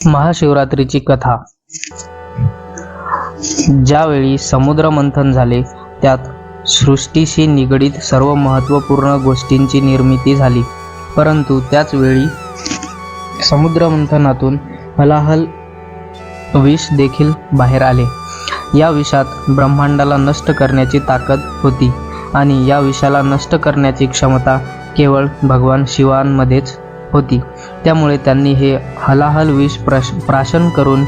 महाशिवरात्रीची कथा. ज्यावेळी समुद्र मंथन झाले त्यात सृष्टीशी निगडीत सर्व महत्त्वपूर्ण गोष्टींची निर्मिती झाली, परंतु त्याच वेळी समुद्र मंथनातून हलाहल विष देखील बाहेर आले. या विषात ब्रह्मांडाला नष्ट करण्याची ताकद होती आणि या विषाला नष्ट करण्याची क्षमता केवळ भगवान शिवांमध्येच होती. त्यामुळे त्यांनी हे हलाहल विष प्राशन करून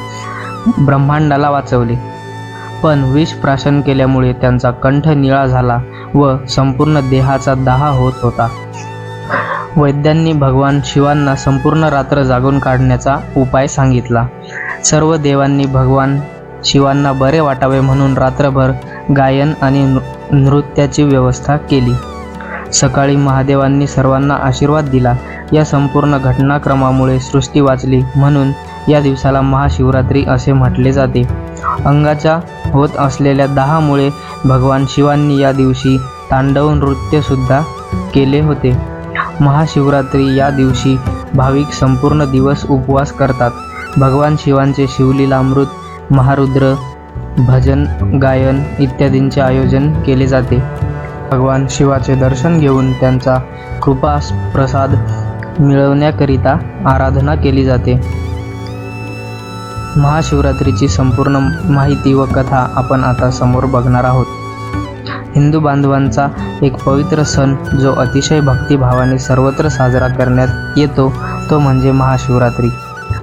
ब्रह्मांडाला वाचवले. पण विष प्राशन केल्यामुळे त्यांचा कंठ निळा झाला व संपूर्ण देहाचा दाह होत होता. वैद्यांनी भगवान शिवांना संपूर्ण रात्र जागून काढण्याचा उपाय सांगितला. सर्व देवांनी भगवान शिवांना बरे वाटावे म्हणून रात्रभर गायन आणि नृत्याची व्यवस्था केली. सकाळी महादेवांनी सर्वांना आशीर्वाद दिला. या संपूर्ण घटनाक्रमामुळे सृष्टी वाचली म्हणून या दिवसाला महाशिवरात्री असे म्हटले जाते. अंगाच्या होत असलेल्या दाहामुळे भगवान शिवांनी या दिवशी तांडव नृत्य सुद्धा केले होते. महाशिवरात्री या दिवशी भाविक संपूर्ण दिवस उपवास करतात. भगवान शिवांचे शिवलीलामृत, महारुद्र, भजन, गायन इत्यादींचे आयोजन केले जाते. भगवान शिवाचे दर्शन घेऊन त्यांचा कृपा प्रसाद मिळवण्याकरिता आराधना केली जाते. महाशिवरात्रीची संपूर्ण माहिती व कथा आपण आता समोर बघणार आहोत. हिंदू बांधवांचा एक पवित्र सण जो अतिशय भक्तिभावाने सर्वत्र साजरा करण्यात येतो तो म्हणजे महाशिवरात्री.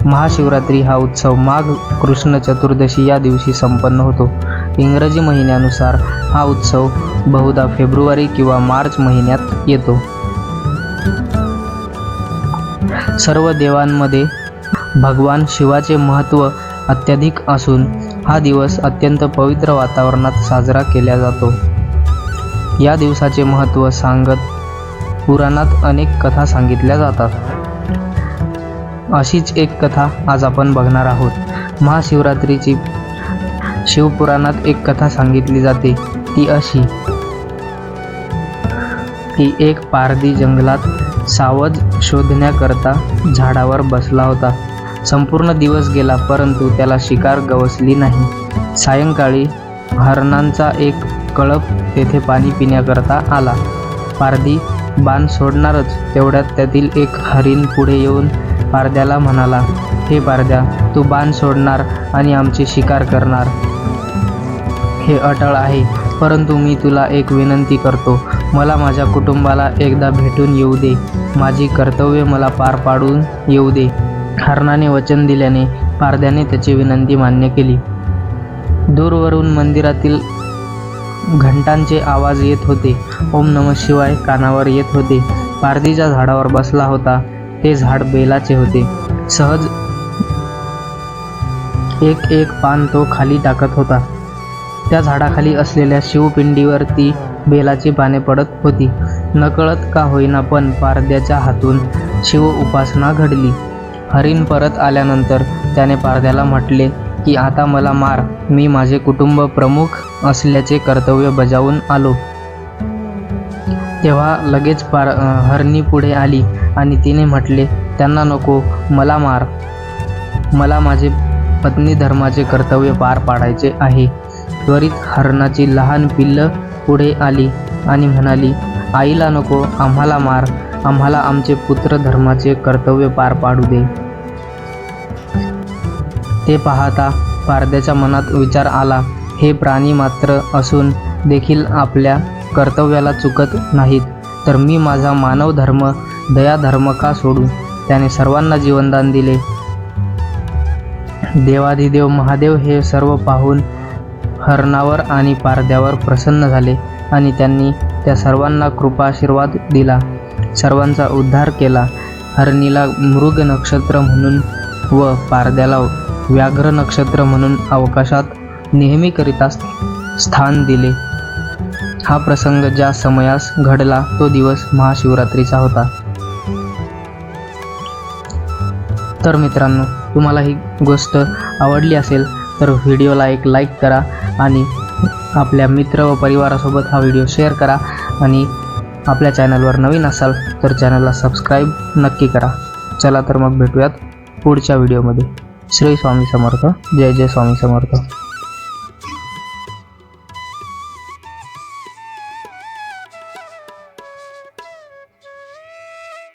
महाशिवरात्री हा उत्सव माघ कृष्ण चतुर्दशी या दिवशी संपन्न होतो. इंग्रजी महिन्यानुसार हा उत्सव बहुधा फेब्रुवारी किंवा मार्च महिन्यात येतो. सर्व देवांमध्ये भगवान शिवाचे महत्त्व अत्याधिक असून हा दिवस अत्यंत पवित्र वातावरणात साजरा केला जातो. या दिवसाचे महत्त्व सांगत पुराणात अनेक कथा सांगितल्या जातात. अशीच एक कथा आज आपण बघणार आहोत. महाशिवरात्रीची शिवपुराणात एक कथा सांगितली जाते ती अशी की एक पारधी जंगलात सावज शोधण्याकरता झाडावर बसला होता. संपूर्ण दिवस गेला परंतु त्याला शिकार गवसली नाही. सायंकाळी हरणांचा एक कळप तेथे पाणी पिण्याकरता आला. पारधी बाण सोडणारच तेवढ्यात त्यातील एक हरिण पुढे येऊन पारध्याला म्हणाला, हे पारध्या, तू बाण सोडणार आणि आमची शिकार करणार हे अटळ आहे, परंतु मी तुला एक विनंती करतो. मला माझ्या कुटुंबाला एकदा भेटून येऊ दे. माझी कर्तव्य मला पार पाडून येऊ दे. हरणाने वचन दिल्याने पारध्याने त्याची विनंती मान्य केली. दूरवरून मंदिरातील घंटांचे आवाज येत होते. ओम नमः शिवाय कानावर येत होते. पारधी ज्या झाडावर बसला होता ते झाड बेलाचे होते. सहज एक एक पान तो खाली टाकत होता. त्या झाडाखाली असलेल्या शिवपिंडीवर ती बेलाची पाने पडत होती. नकळत का होईना पण पारध्याच्या हातून शिव उपासना घडली. हरिण परत आल्यानंतर त्याने पारध्याला म्हटले की आता मला मार, मी माझे कुटुंब प्रमुख असल्याचे कर्तव्य बजावून आलो. तेव्हा लगेच हरणी पुढे आली आणि तिने म्हटले, त्यांना नको, मला मार, मला माझे पत्नी धर्माचे कर्तव्य पार पाडायचे आहे. त्वरित हरणाची लहान पिल्लं पुढे आली आणि म्हणाली, आईला नको, आम्हाला मार, आम्हाला आमचे पुत्र धर्माचे कर्तव्य पार पाडू दे. ते पाहता पारध्याच्या मनात विचार आला, हे प्राणी मात्र असून देखील आपल्या कर्तव्याला चुकत नाहीत, तर मी माझा मानव धर्म, दया धर्म का सोडू. त्याने सर्वांना जीवनदान दिले. देवाधिदेव महादेव हे सर्व पाहून हरणावर आणि पारध्यावर प्रसन्न झाले आणि त्यांनी त्या सर्वांना कृपाशीर्वाद दिला. सर्वांचा उद्धार केला. हरणीला मृग नक्षत्र म्हणून व पारध्याला व्याघ्र नक्षत्र म्हणून अवकाशात नेहमीकरिता स्थान दिले. हा प्रसंग ज्या समयास घडला तो दिवस महाशिवरात्रीचा होता. तर मित्रांनो, तुम्हाला ही गोष्ट आवडली असेल तर व्हिडिओला एक लाईक करा आणि आपल्या मित्र व परिवारासोबत हा व्हिडिओ शेअर करा आणि आपल्या चॅनलवर नवीन असाल तर चॅनलला सबस्क्राईब नक्की करा. चला तर मग भेटूयात पुढच्या व्हिडिओमध्ये. श्री स्वामी समर्थ. जय जय स्वामी समर्थ.